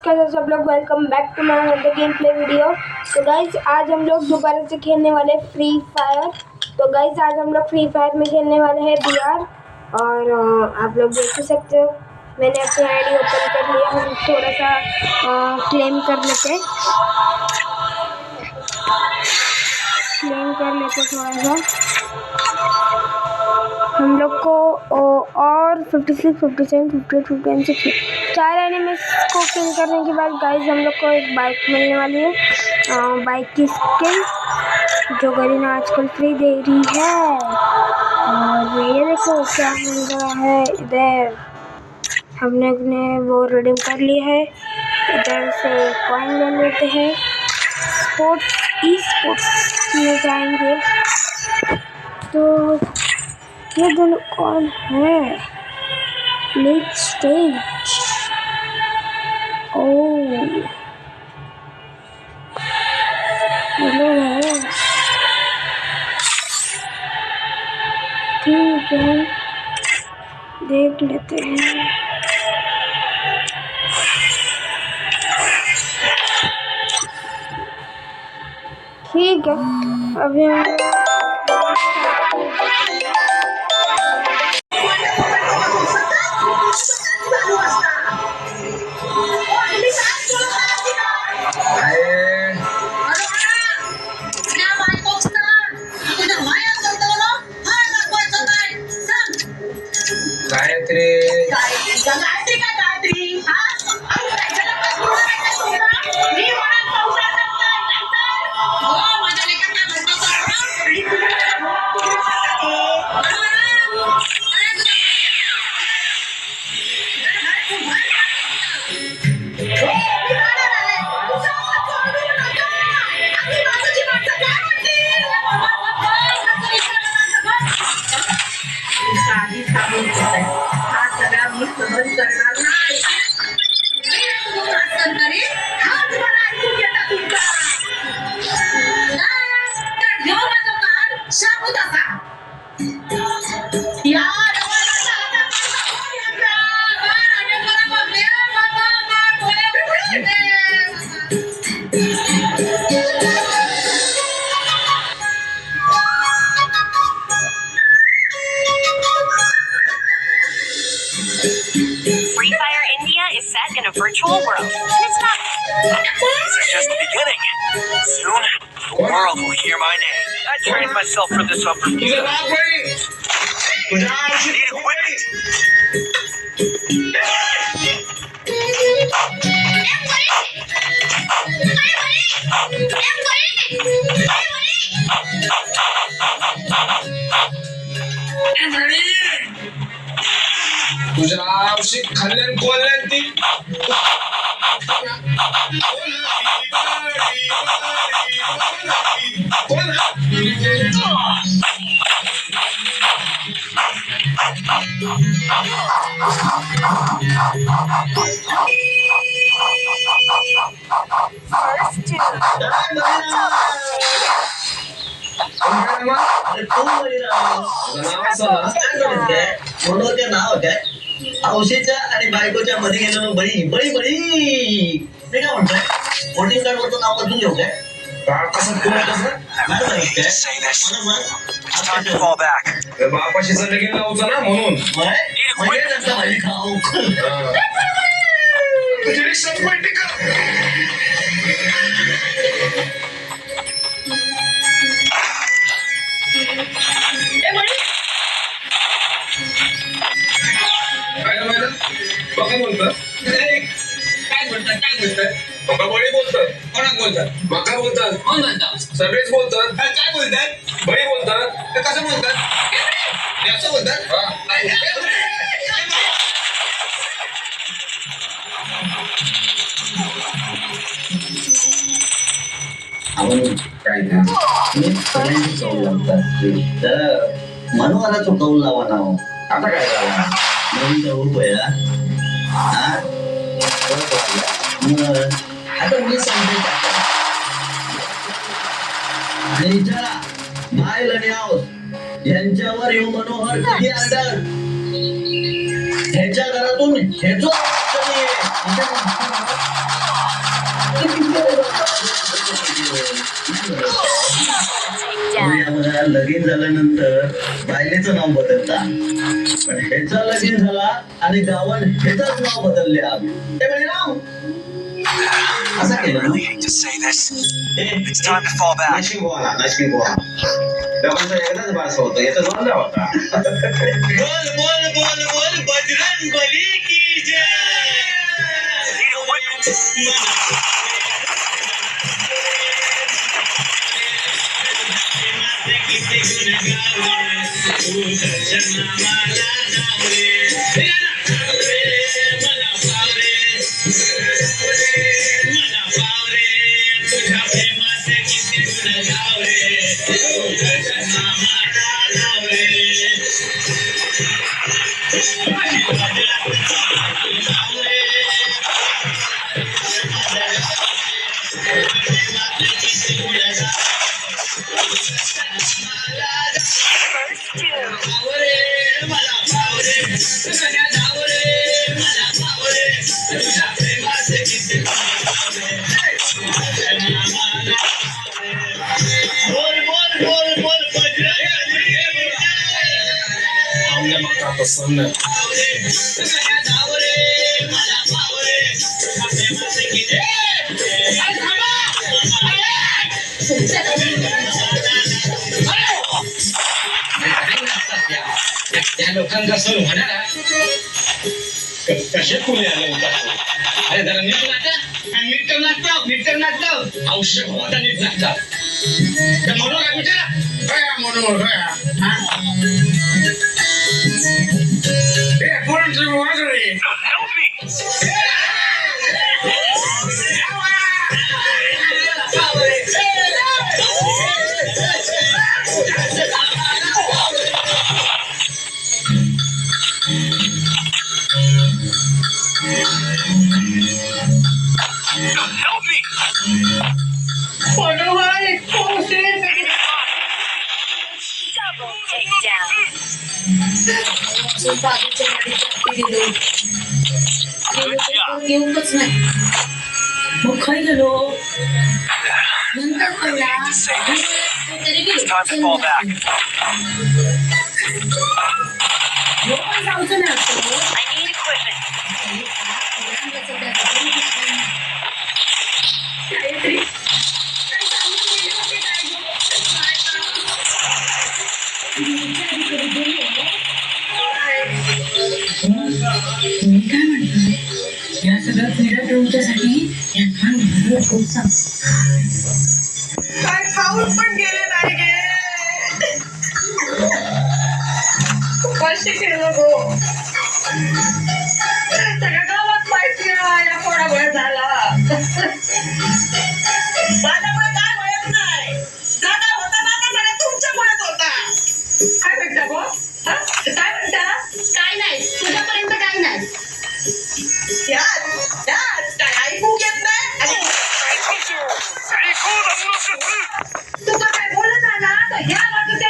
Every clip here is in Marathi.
कैसे सब लोग welcome back to my another gameplay video. तो गाइज आज हम लोग दोबारा से खेलने वाले फ्री फायर। तो गाइज आज हम लोग फ्री फायर में खेलने वाले हैं बीआर। और आप लोग देख ही सकते हो मैंने अपनी आईडी ओपन कर लिया। हम थोड़ा सा क्लेम कर लेते थोड़ा सा हम लोग को और 56, 57, 58, 59, 4 एनिमीज को किल करने के बाद गाइज हम लोग को एक बाइक मिलने वाली है। बाइक की स्किन जो गरीना आजकल फ्री दे रही है। और ये देखो क्या मिल रहा है इधर। हमने अपने वो रिडीम कर लिया है। इधर से कॉइन ले लेते हैं। स्पोर्ट्स में जाएंगे। तो ये दोनों कौन है? Late stage. हेलो है, ठीक है देख लेते हैं। ठीक है अभी Free Fire India is set in a virtual world. And it's not. This is just the beginning. Soon, the world will hear my name. I trained myself for this upper field. Need equipment. तुझ्या औषध खाल्ल्यान कोल्ल्यान ती म्हणून नाव काय औषधच्या आणि बायकोच्या मध्ये गेलो बळी बळी बळी ते काय म्हणताय वोटिंग कार्ड वरचं नाव बदलून घेऊ काय कसं Say this. It's time to fall back. बापाशी लगीन लावचं ना म्हणून भाजी खाऊ तुझी रिक्षा पलटी कर. काय बोलतात मका बळी बोलतात. कोणाक बोलतात? मका बोलतात. कोण बोलतात? सगळेच बोलतात. काय बोलतात? बळी बोलतात. कसं बोलतात? असं बोलतात. मनोहरा चुकवून लावा नाव आता काय झालं? आता मी सांगते मायल आणि आहोत यांच्यावर येऊ मनोहर किती आदर ह्याच्या घरातून हेचो Down. लगीन झाल्यानंतर बायलेचं नाव बदलता, पण ह्याचा लगीन झाला आणि गावात ह्याचंच नाव बदलले हे बळीराम असं I केलं really hate to say this. It's time to fall back. Nashik Goa दोघांचं एकदाच बारसं होतं, याचा जोडला होता. बोल बोल बोल बोल बजरंग बली की जय. Need equipment. त्या लोकांचा सण होणार कसे पुढे आले होता. अरे जरा नीट नाचतो औषध होता नीट नाचतात म्हणून काय विचारा काय म्हणून Help me. Help me. Double takedown. येऊच नाही मग खाई गेलो नंतर कळला It's time to fall back. जाऊचं नाही I need equipment. तुम्ही काय म्हणता या सगळ्या पिढ्या टळूच्यासाठी काय खाऊन पण गेले नाही गे कशी केलं गो सगळ्या गावात माहिती आहे या कोणामुळे झाला माझ्यामुळे काय मिळत नाही जागा होता ना सगळ्या तुमच्यामुळेच होता काय म्हणता गो काय म्हणता काय नाही तुझ्यापर्यंत काय नाही याच काय ऐकू येत नाही तुझं काय बोलत आहे ना तर ह्या बाजूच्या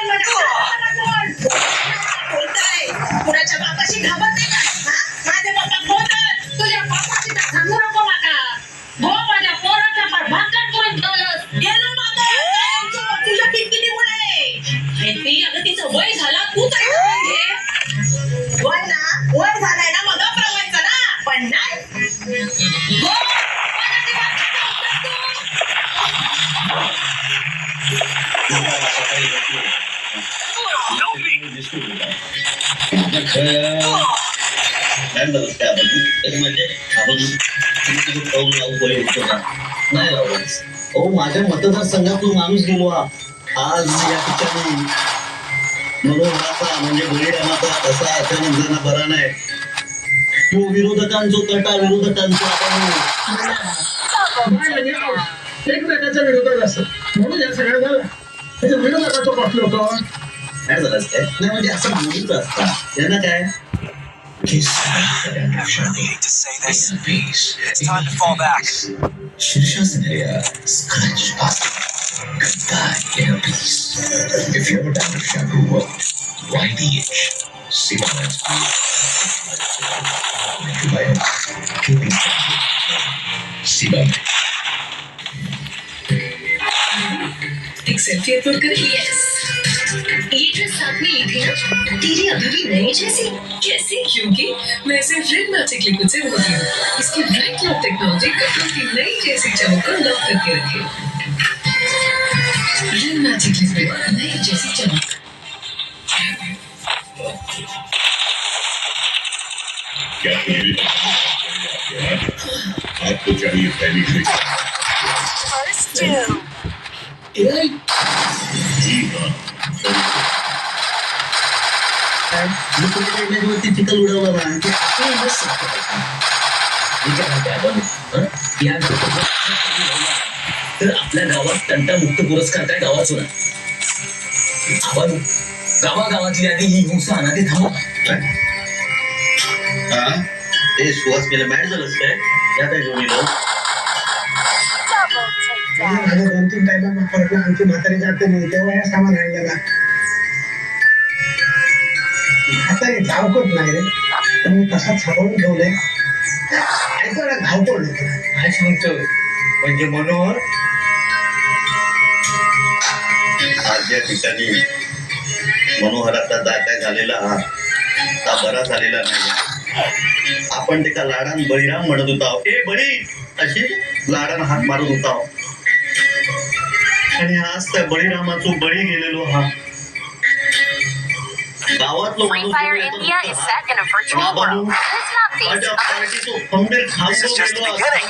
बोलताय कुणाच्या बापाशी घाबरते काय माझे बाबा बोलत तुझ्या बापाशी तर सांगू नको माका हो माझ्या पोराचा पण भाकर करून ठेवलंस गेलो माता तुझ्या किती मुले ती अगं तिचं वय झाला तू तरी घे वय ना वय झालंय ना मग प्रवायचं ना पण नाही हो माझ्या माझ्या मतदारसंघातून माणूस गेलो आज या ठिकाणी मनोहराचा म्हणजे बळीरामाचा कसा अचानक जण बरा नाही तो विरोधकांचा कटा विरोधकांचा एकमेकाच्या विरोधात असत म्हणून या सगळ्या झालं त्याच्या विरोधाचा कसलो कोण काय झालं असतं नाही म्हणजे असं बोलूच असतात यांना काय I really hate to say this. It's time to fall back. शीर्षासनया scratch past goodbye in a piece. If you're down to shampoo world, YDH, Simon's keeping Simon. Selfie upload कर यस ये ड्रेस साथ में ली थी ना तेरी अभी भी नई जैसी कैसे क्योंकि मैं इसे रेड मैजिक लिक्विड से धोती हूँ इसकी ब्राइट लॉक टेक्नोलॉजी कपड़ों की नई जैसी चमक को लॉक करके रखे रेड मैजिक लिक्विड नई जैसी चमक क्या आपको चाहिए पहली ट्रिक First two. जी हाँ वरती चिखल उडवला ना आणि ते आपण बस तर आपल्या गावात तंटामुक्त पुरस्कार काय गावाच होणार आपण गावागावातली आधी ही हिंसा अनादी थांबवा हा ते सुहास केलं मॅट झालंच काय या काय घेऊन येलो Double takedown. माझ्या 2-3 टायमा फरक आमची म्हातारी जाते नाही तेव्हा या सामान आणलेला आता हे धावपट नाही रे पण मी तसाच सापडून ठेवलंय ऐकू ना धावपट काय सांगतो म्हणजे मनोहर आज या ठिकाणी मनोहराचा जागा झालेला हा बरा झालेला नाही आपण त्याला लाडान बळीराम म्हणत होता ए बळी अशी लाडान हात मारत होता आणि आज त्या बळीरामाचो बळी गेलेलो हा गावातलो Free Fire India is set in a virtual world. It's not based on This is just the beginning.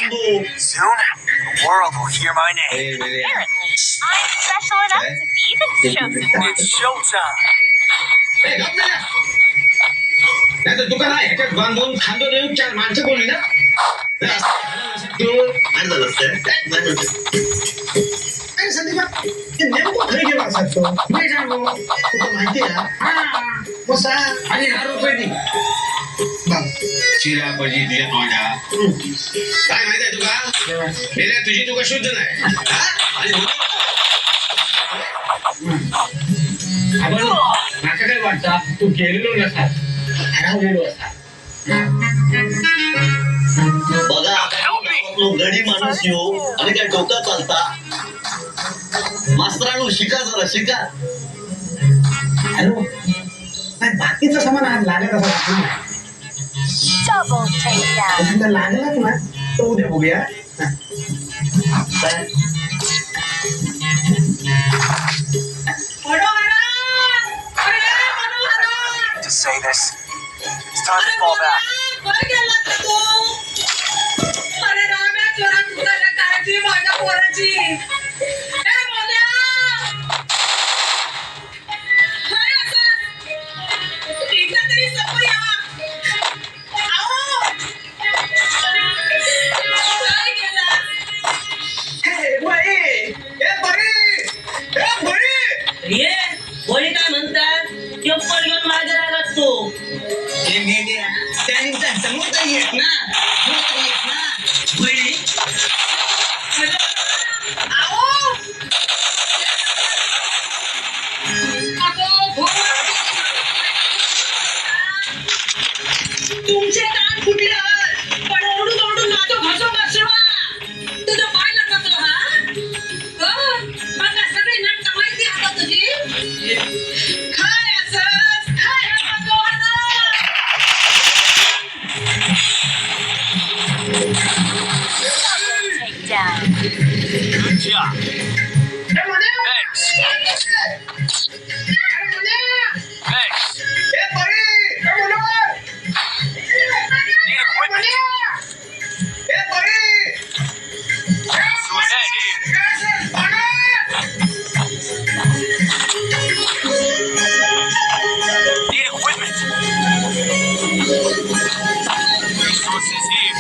Soon, the world will hear my name. apparently. I'm special enough to be the chosen one. It's showtime. नाही तर दुकान आहे ह्याच्यात बांधून खांदो देऊन 4 माणसं बोलली ना अरे संदीपा ते नेमकं घरी गेला असा तो नाही जाणो तुला माहिती आहे हा बसा आणि 10 रुपये दे चिरा भजी दिल्या तोंडा काय माहित आहे तुका मेल्या तुझी तुका शुद्ध नाही हा? आणि आपण माका काय वाटतं तू गेलेलो नसतात हरवलेलो असतात बघा आपलो गडी माणूस येऊ आणि काय डोका चालता मास्तरांनो शिका जरा शिका हॅलो नाही बाकीचं सामान आज लागत असं वाटलं नाही Double takedown. जर लागलाच ना तर उद्या बघूया हा. काय? To say this, it's time to fall back. ये बळी काय म्हणतात चप्पल घेऊन माझ्या रागात तो समोर काही येत ना बळी तुमचे कान फुटले पण ओरडून ओरडून माझं घसो बसवा तुझं पाय लागतो हा बघा सगळी नाटक माहिती आता तुझी काय असंच काय Takedown. Good job. Thanks. Thanks. Need equipment. So is that here. Need equipment. Resources here.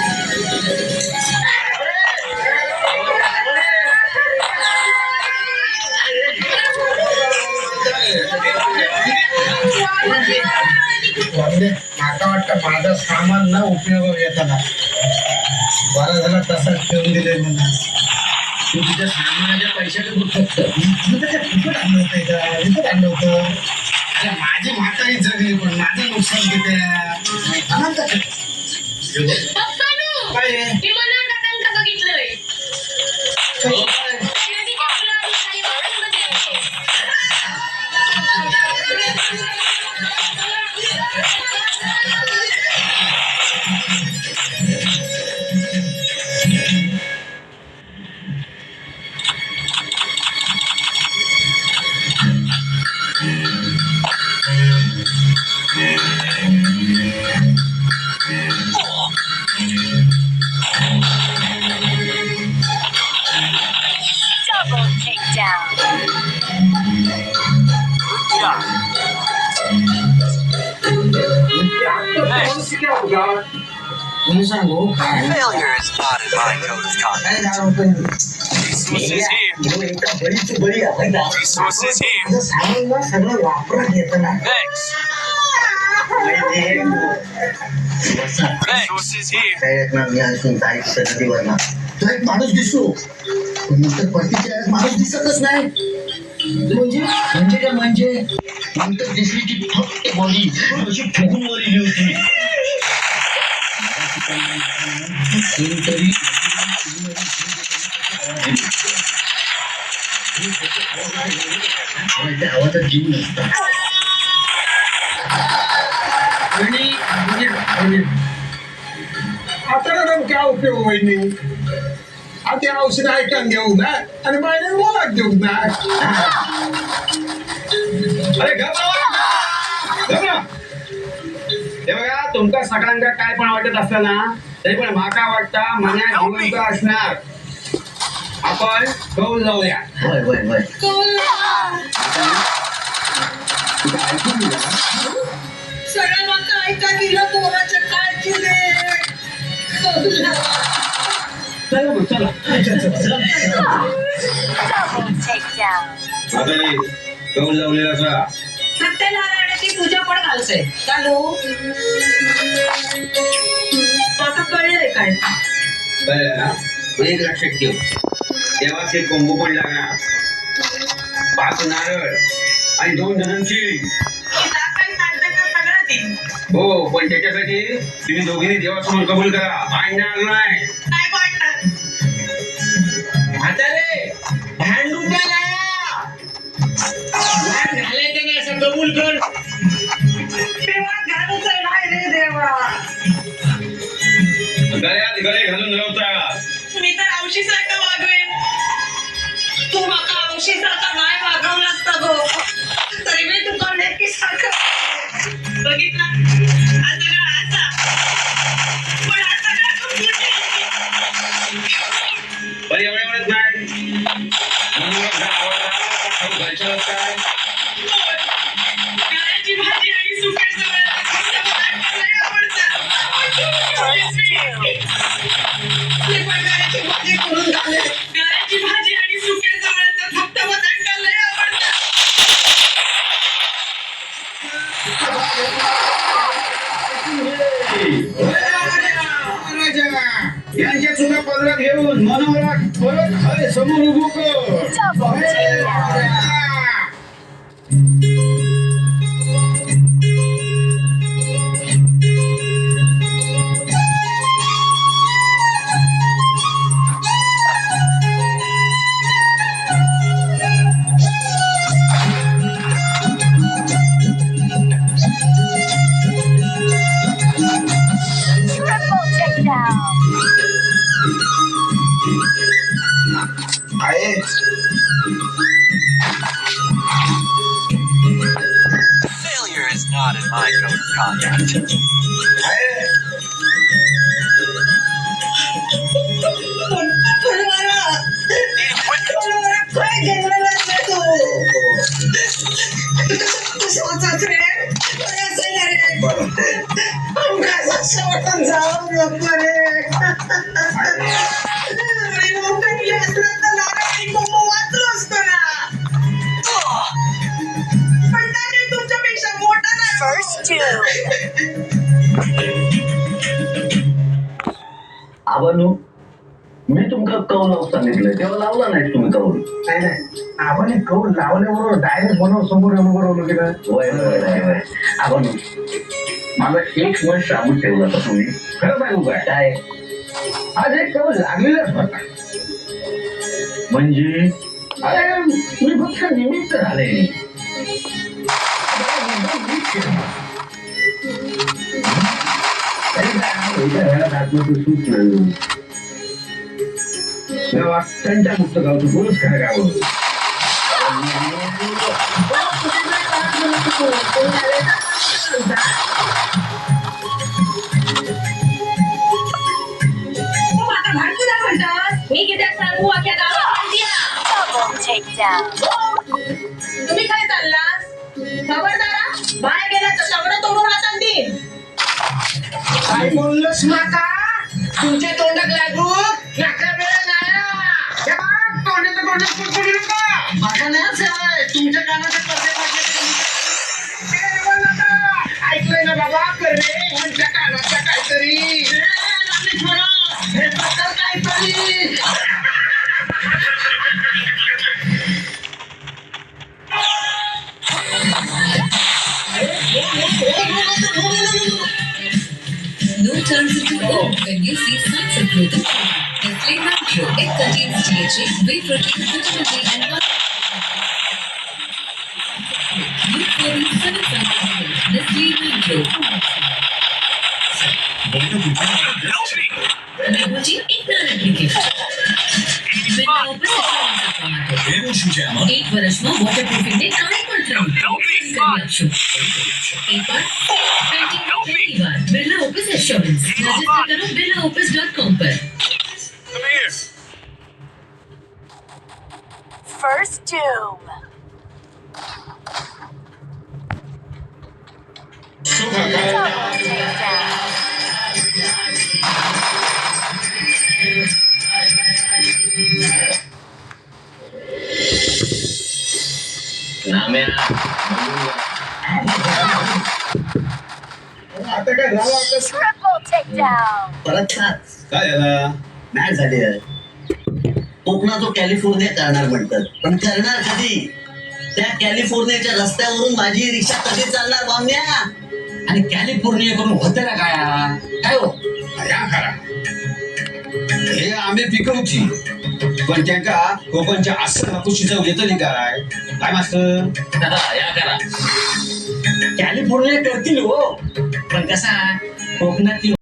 माका वाटतं माझं सामान न उपयोग येताना बरा झाला तसाच ठेवून दिले मला तू तुझ्या सामानाच्या पैशाचं बघ फक्त तुझं काय फुकट आणलं होतं का विकत आणलं होतं अरे माझी म्हातारी जगली पण माझं नुकसान किती अनंत काय आहे? मी मनात बघितलंय काय? क्या होगा तुम्ही सांगू काय Failure is not in my code of conduct. काय झालं पण Jesus is here. बळीची बळी आहे ना. Jesus is here. माझं सामान ना सगळं वापरात येतं ना Thanks. Jesus is here. काय ऐकणार मी ऐकून काय नदीवर ना तो एक माणूस दिसतो पण नंतर परतीच्या वेळेस माणूस दिसतच नाही म्हणजे काय म्हणजे नंतर दिसली की फक्त बॉडी अशी फुगून वरली होती कोणीतरी आवाजात जीव नसता आता काय उपयोग वहिनी आता औषध ऐकून घेऊ ना आणि माझ्या बोलात घेऊ ना अरे घबरा हे बघा तुमका सगळ्यांका काय पण वाटत असतं ना तरी पण माका वाटता मन्या जिवंत असणार आपण कौल जाऊया होय होय होय ऐकून घ्या सगळं माका ऐका गेलं पोराच्या काळजी चला मग चला Double takedown. आता रे कौल लावलेला असा सत्यनारायणाची पूजा पण घालते चालू आता कळलंय काय बरं ना एक लक्षात ठेव देवाचे कोंबू पण लागणार 5 नारळ आणि 2 डझनची हो पण त्याच्यासाठी तुम्ही दोघींनी देवासमोर कबूल करा पाळणार नाही काय वाटणार म्हातारे भांडू त्याला वाद घालायचं नाही असं कबूल कर देवा घालूच नाही रे देवा गळ्यात गळे घालून लावता मी तर औशीसारखं वागवेन तू माका औशीसारखा नाही वागवला असता गो तरी मी तुका नेकी सारखं बघितला आता का आता पण आता का तू कुठे पण एवढं नाही म्हणून आवडता घरच्या काय गाण्याची भाजी आणि सुक्याचं भाजी करून झाले गाण्याची भाजी आणि सुक्याचं वेळेचं फक्त बटाटा लय आवडतं यांच्या चुना पदरात घेऊन मनोहरा परत खरे समोर उभं कर Double takedown. Triple takedown. आहे Failure is not in my code of conduct. काय गेलेला तू कसं वाचत रे असं रे कसं शेवटून जाऊ नको रे मोठं असलं तर नारायणी कोंबो वाचलो असतो ना पण नाही तुमच्यापेक्षा मोठा नाही First two. आबानू मी तुमका कौल लावून सांगितलंय तेव्हा लावला नाही तुम्ही कौल नाही नाही आपण एक कौल लावल्याबरोबर डायरेक्ट बनव समोर येऊन बरोबर गेलं वय वय वय वय आबानू मला एक मत सांगून ठेवला होता तुम्ही खरं सांगू काय काय आज एक कौल लागलेलाच होता म्हणजे अरे मी फक्त निमित्त झाले त्यांच्या मुक्त गावचं बोलच काय गावं आता भांडूला म्हणतात मी किती सांगू अख्या गावात Double takedown. तुम्ही काय चालला खबरदारा बाहेर गेला तर सगळं तोडून हातात देईन काय बोललोस माका तुमच्या तोंडात लागू नका वेळ नाही तोंडात करू नका माझा नाही सवय तुमच्या कानाचे पडदे ऐकलंय ना बाबा कर रे तुमच्या कानाच्या काहीतरी हे पत्तर काहीतरी No turns into O when you see signs of growth. Nestle Nitro. It contains DHA, whey protein, vitamin D, and New 47 Nestle Nitro. Meguji एक नारंगी गिफ्ट बिना ऊपर एक वर्ष में वॉटरप्रूफिंग ने काय पण ट्राउन एक बार पेंटिंग पहली बार बिरला ओपिस एश्योरेंस रजिस्टर करो birlaopus.com per Come here. First Doom. Double takedown. Namya आता काय झालं आता Triple takedown. परत खाच काय झालं मॅच झाली आहे कोकणात कॅलिफोर्निया करणार म्हणतात पण करणार कधी त्या कॅलिफोर्नियाच्या रस्त्यावरून माझी रिक्षा कधी चालणार बामण्या आणि कॅलिफोर्निया करून होतं ना काय हो या खरा हे आम्ही पिकवची पण त्यांका कोकणच्या असं हापूस जाऊ घेतली काय काय मास्तर या करा कॅलिफोर्निया करतील हो पण कसा कोकणातील